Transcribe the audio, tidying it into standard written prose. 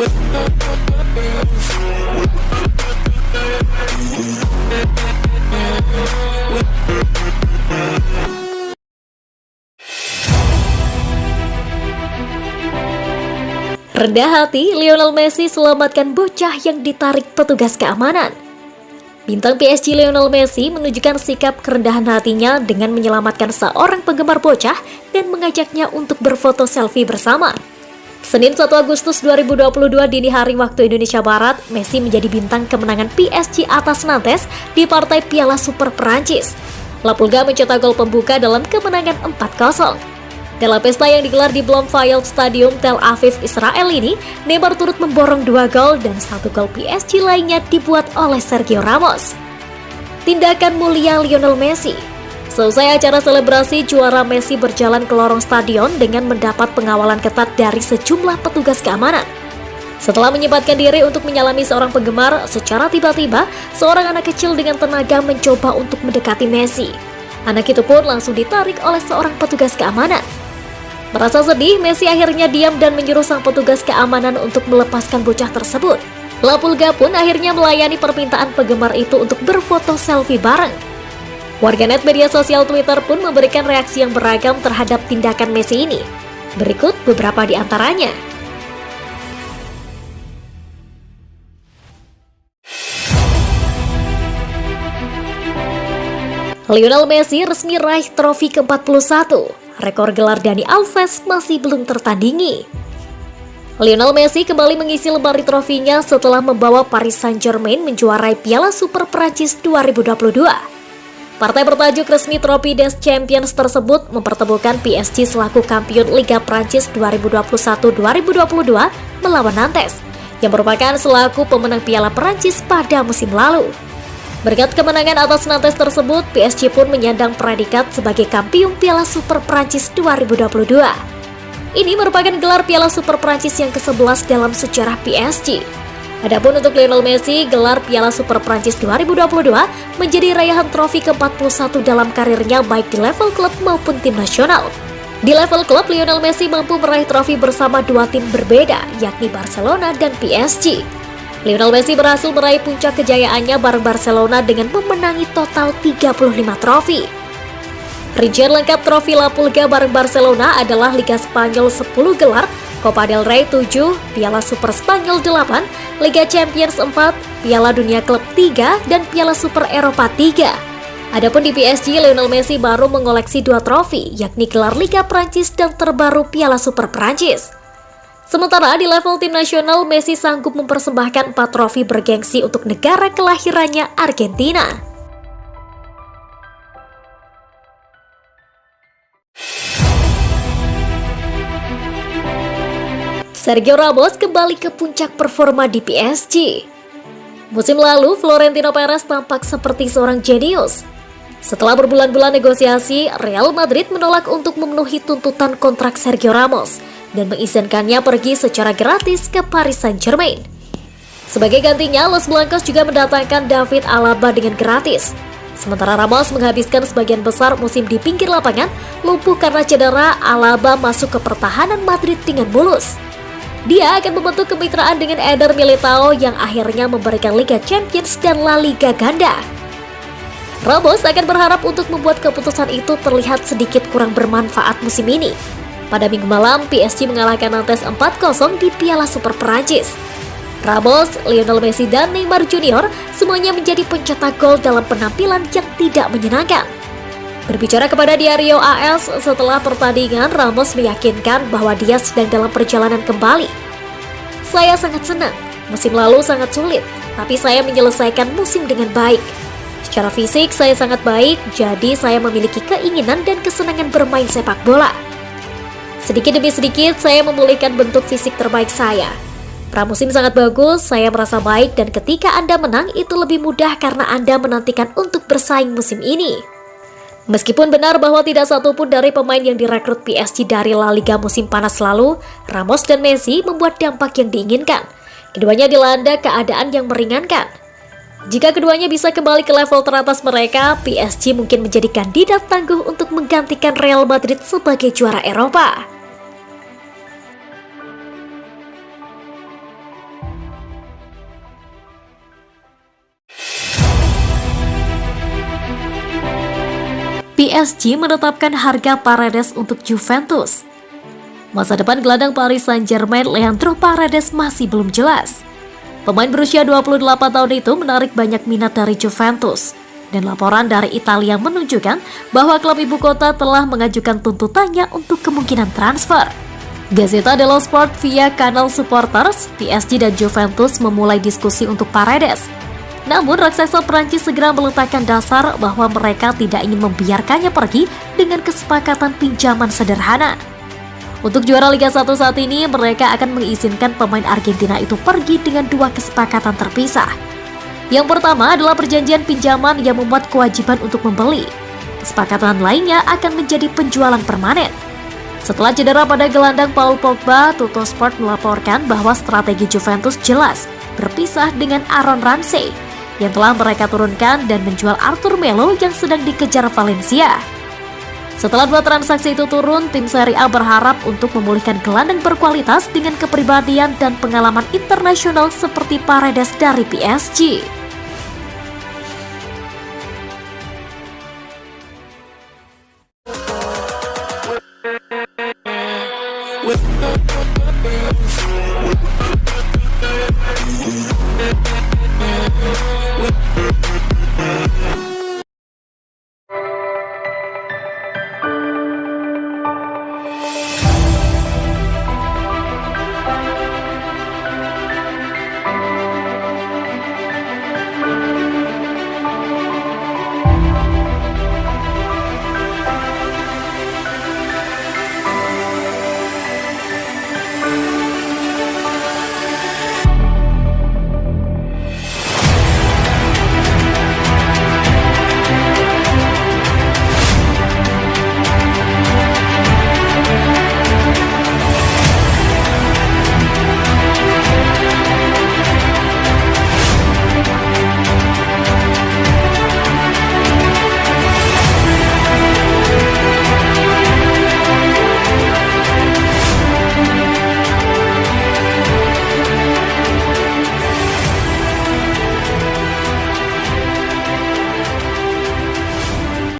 Rendah hati, Lionel Messi selamatkan bocah yang ditarik petugas keamanan. Bintang PSG Lionel Messi menunjukkan sikap kerendahan hatinya dengan menyelamatkan seorang penggemar bocah dan mengajaknya untuk berfoto selfie bersama. Senin 1 Agustus 2022 dini hari waktu Indonesia Barat, Messi menjadi bintang kemenangan PSG atas Nantes di partai Piala Super Perancis. La Pulga mencetak gol pembuka dalam kemenangan 4-0. Dalam pesta yang digelar di Bloemfontein Stadium Tel Aviv, Israel ini, Neymar turut memborong 2 gol dan 1 gol PSG lainnya dibuat oleh Sergio Ramos. Tindakan mulia Lionel Messi. Selesai acara selebrasi, juara Messi berjalan ke lorong stadion dengan mendapat pengawalan ketat dari sejumlah petugas keamanan. Setelah menyempatkan diri untuk menyalami seorang penggemar, secara tiba-tiba, seorang anak kecil dengan tenaga mencoba untuk mendekati Messi. Anak itu pun langsung ditarik oleh seorang petugas keamanan. Merasa sedih, Messi akhirnya diam dan menyuruh sang petugas keamanan untuk melepaskan bocah tersebut. La Pulga pun akhirnya melayani permintaan penggemar itu untuk berfoto selfie bareng. Warganet media sosial Twitter pun memberikan reaksi yang beragam terhadap tindakan Messi ini. Berikut beberapa di antaranya. Lionel Messi resmi raih trofi ke-41. Rekor gelar Dani Alves masih belum tertandingi. Lionel Messi kembali mengisi lemari trofinya setelah membawa Paris Saint-Germain menjuarai Piala Super Perancis 2022. Partai bertajuk resmi Trophée des Champions tersebut mempertemukan PSG selaku kampiun Liga Prancis 2021-2022 melawan Nantes, yang merupakan selaku pemenang Piala Perancis pada musim lalu. Berkat kemenangan atas Nantes tersebut, PSG pun menyandang predikat sebagai kampiun Piala Super Perancis 2022. Ini merupakan gelar Piala Super Perancis yang ke-11 dalam sejarah PSG. Adapun untuk Lionel Messi, gelar Piala Super Perancis 2022 menjadi raihan trofi ke-41 dalam karirnya baik di level klub maupun tim nasional. Di level klub, Lionel Messi mampu meraih trofi bersama 2 tim berbeda, yakni Barcelona dan PSG. Lionel Messi berhasil meraih puncak kejayaannya bareng Barcelona dengan memenangi total 35 trofi. Rincian lengkap trofi La Pulga bareng Barcelona adalah Liga Spanyol 10 gelar, Copa del Rey 7, Piala Super Spanyol 8, Liga Champions 4, Piala Dunia Klub 3, dan Piala Super Eropa 3. Adapun di PSG, Lionel Messi baru mengoleksi 2 trofi, yakni gelar Liga Prancis dan terbaru Piala Super Prancis. Sementara di level tim nasional, Messi sanggup mempersembahkan 4 trofi bergengsi untuk negara kelahirannya, Argentina. Sergio Ramos kembali ke puncak performa di PSG. Musim lalu, Florentino Perez tampak seperti seorang jenius. Setelah berbulan-bulan negosiasi, Real Madrid menolak untuk memenuhi tuntutan kontrak Sergio Ramos dan mengizinkannya pergi secara gratis ke Paris Saint-Germain. Sebagai gantinya, Los Blancos juga mendatangkan David Alaba dengan gratis. Sementara Ramos menghabiskan sebagian besar musim di pinggir lapangan, lumpuh karena cedera, Alaba masuk ke pertahanan Madrid dengan mulus. Dia akan membentuk kemitraan dengan Eder Militao yang akhirnya memberikan Liga Champions dan La Liga ganda. Ramos akan berharap untuk membuat keputusan itu terlihat sedikit kurang bermanfaat musim ini. Pada minggu malam, PSG mengalahkan Nantes 4-0 di Piala Super Perancis. Ramos, Lionel Messi, dan Neymar Junior semuanya menjadi pencetak gol dalam penampilan yang tidak menyenangkan. Berbicara kepada Diario AS setelah pertandingan, Ramos meyakinkan bahwa dia sedang dalam perjalanan kembali. Saya sangat senang, musim lalu sangat sulit, tapi saya menyelesaikan musim dengan baik. Secara fisik saya sangat baik, jadi saya memiliki keinginan dan kesenangan bermain sepak bola. Sedikit demi sedikit saya memulihkan bentuk fisik terbaik saya. Pramusim sangat bagus, saya merasa baik dan ketika Anda menang itu lebih mudah karena Anda menantikan untuk bersaing musim ini. Meskipun benar bahwa tidak satupun dari pemain yang direkrut PSG dari La Liga musim panas lalu, Ramos dan Messi membuat dampak yang diinginkan. Keduanya dilanda keadaan yang meringankan. Jika keduanya bisa kembali ke level teratas mereka, PSG mungkin menjadi kandidat tangguh untuk menggantikan Real Madrid sebagai juara Eropa. PSG menetapkan harga Paredes untuk Juventus. Masa depan gelandang Paris Saint-Germain Leandro Paredes masih belum jelas. Pemain berusia 28 tahun itu menarik banyak minat dari Juventus, dan laporan dari Italia menunjukkan bahwa klub ibu kota telah mengajukan tuntutannya untuk kemungkinan transfer. Gazzetta dello Sport via kanal supporters, PSG dan Juventus memulai diskusi untuk Paredes. Namun raksasa Prancis segera meletakkan dasar bahwa mereka tidak ingin membiarkannya pergi dengan kesepakatan pinjaman sederhana. Untuk juara Liga 1 saat ini, mereka akan mengizinkan pemain Argentina itu pergi dengan dua kesepakatan terpisah. Yang pertama adalah perjanjian pinjaman yang memuat kewajiban untuk membeli. Kesepakatan lainnya akan menjadi penjualan permanen. Setelah cedera pada gelandang Paul Pogba, Tuttosport melaporkan bahwa strategi Juventus jelas berpisah dengan Aaron Ramsey yang telah mereka turunkan dan menjual Arthur Melo yang sedang dikejar Valencia. Setelah dua transaksi itu turun, tim Serie A berharap untuk memulihkan gelandang berkualitas dengan kepribadian dan pengalaman internasional seperti Paredes dari PSG. With